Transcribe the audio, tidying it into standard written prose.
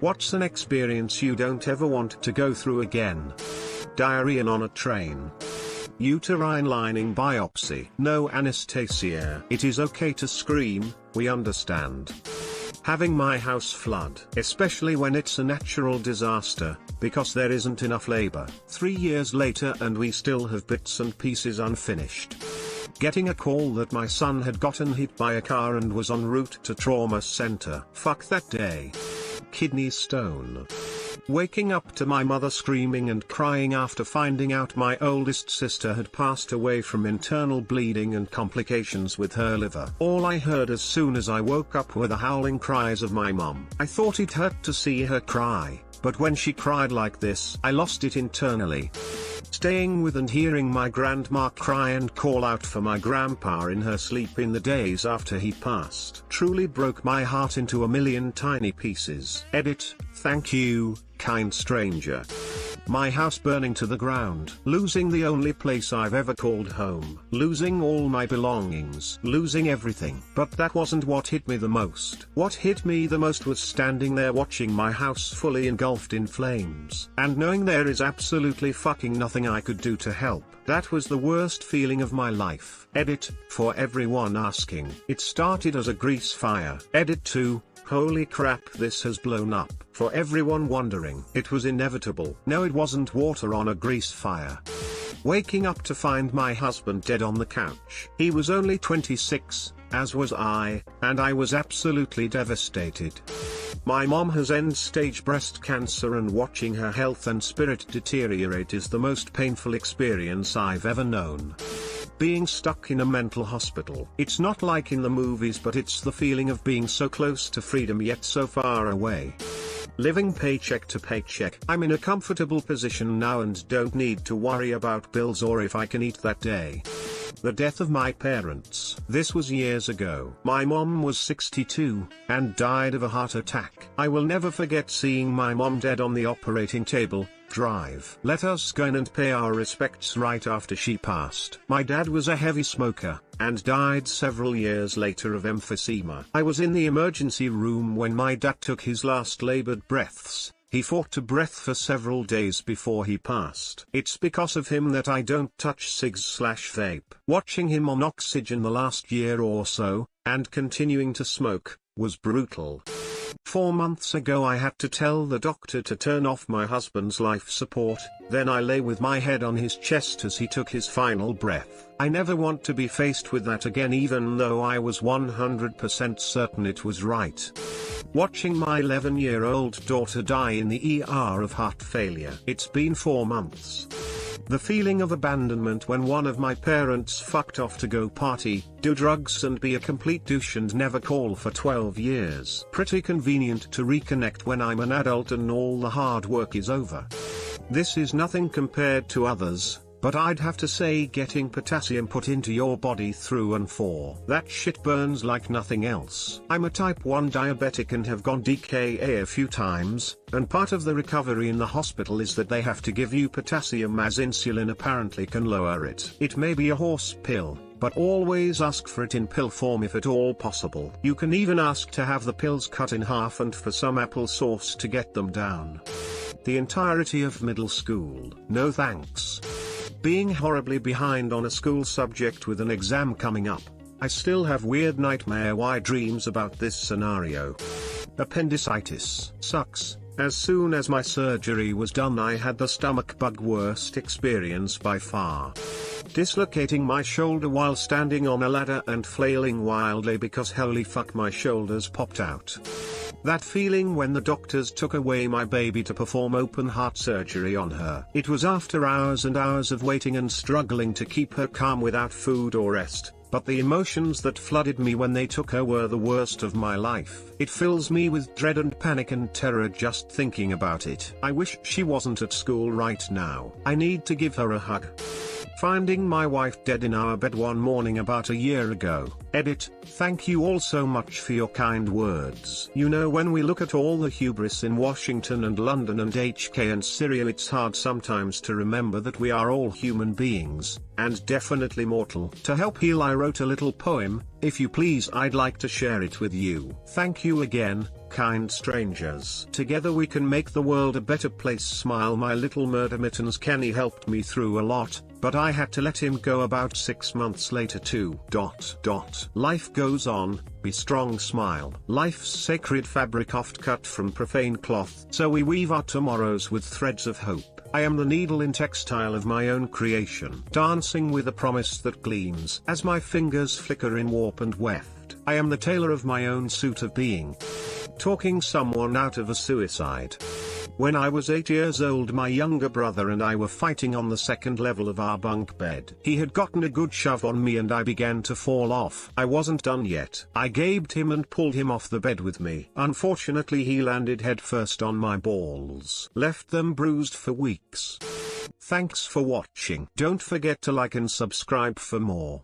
What's an experience you don't ever want to go through again? Diarrhea on a train. Uterine lining biopsy. No anesthesia. It is okay to scream, we understand. Having my house flood, especially when it's a natural disaster, because there isn't enough labor. 3 years later and we still have bits and pieces unfinished. Getting a call that my son had gotten hit by a car and was en route to trauma center. Fuck that day. Kidney stone. Waking up to my mother screaming and crying after finding out my oldest sister had passed away from internal bleeding and complications with her liver. All I heard as soon as I woke up were the howling cries of my mom. I thought it hurt to see her cry, but when she cried like this, I lost it internally. Staying with and hearing my grandma cry and call out for my grandpa in her sleep in the days after he passed truly broke my heart into a million tiny pieces. Edit, thank you, kind stranger. My house burning to the ground. Losing the only place I've ever called home. Losing all my belongings. Losing everything. But that wasn't what hit me the most. What hit me the most was standing there watching my house fully engulfed in flames. And knowing there is absolutely fucking nothing I could do to help. That was the worst feeling of my life. Edit, for everyone asking. It started as a grease fire. Edit 2. Holy crap, this has blown up. For everyone wondering, it was inevitable. No, it wasn't water on a grease fire. Waking up to find my husband dead on the couch. He was only 26, as was I, and I was absolutely devastated. My mom has end-stage breast cancer and watching her health and spirit deteriorate is the most painful experience I've ever known. Being stuck in a mental hospital. It's not like in the movies, but it's the feeling of being so close to freedom yet so far away. Living paycheck to paycheck. I'm in a comfortable position now and don't need to worry about bills or if I can eat that day. The death of my parents. This was years ago. My mom was 62, and died of a heart attack. I will never forget seeing my mom dead on the operating table. Drive. Let us go in and pay our respects right after she passed. My dad was a heavy smoker, and died several years later of emphysema. I was in the emergency room when my dad took his last labored breaths. He fought to breath for several days before he passed. It's because of him that I don't touch cigs/vape. Watching him on oxygen the last year or so, and continuing to smoke, was brutal. 4 months ago I had to tell the doctor to turn off my husband's life support, then I lay with my head on his chest as he took his final breath. I never want to be faced with that again, even though I was 100% certain it was right. Watching my 11-year-old daughter die in the ER of heart failure. It's been 4 months. The feeling of abandonment when one of my parents fucked off to go party, do drugs and be a complete douche and never call for 12 years. Pretty convenient to reconnect when I'm an adult and all the hard work is over. This is nothing compared to others, but I'd have to say getting potassium put into your body through and for. That shit burns like nothing else. I'm a type 1 diabetic and have gone DKA a few times, and part of the recovery in the hospital is that they have to give you potassium as insulin apparently can lower it. It may be a horse pill, but always ask for it in pill form if at all possible. You can even ask to have the pills cut in half and for some apple sauce to get them down. The entirety of middle school. No thanks. Being horribly behind on a school subject with an exam coming up. I still have weird nightmare-wide dreams about this scenario. Appendicitis. Sucks. As soon as my surgery was done I had the stomach bug, worst experience by far. Dislocating my shoulder while standing on a ladder and flailing wildly because holy fuck my shoulders popped out. That feeling when the doctors took away my baby to perform open heart surgery on her. It was after hours and hours of waiting and struggling to keep her calm without food or rest, but the emotions that flooded me when they took her were the worst of my life. It fills me with dread and panic and terror just thinking about it. I wish she wasn't at school right now. I need to give her a hug. Finding my wife dead in our bed one morning about a year ago. Edit, thank you all so much for your kind words. You know, when we look at all the hubris in Washington and London and HK and Syria, it's hard sometimes to remember that we are all human beings, and definitely mortal. To help heal I wrote a little poem, if you please I'd like to share it with you. Thank you again, kind strangers. Together we can make the world a better place. Smile. My little murder mittens Kenny helped me through a lot, but I had to let him go about 6 months later too. Life goes on, be strong. Smile. Life's sacred fabric oft cut from profane cloth, so we weave our tomorrows with threads of hope. I am the needle in textile of my own creation, dancing with a promise that gleams as my fingers flicker in warp and weft. I am the tailor of my own suit of being, talking someone out of a suicide. When I was 8 years old, my younger brother and I were fighting on the second level of our bunk bed. He had gotten a good shove on me and I began to fall off. I wasn't done yet. I gabed him and pulled him off the bed with me. Unfortunately, he landed headfirst on my balls, left them bruised for weeks. Thanks for watching. Don't forget to like and subscribe for more.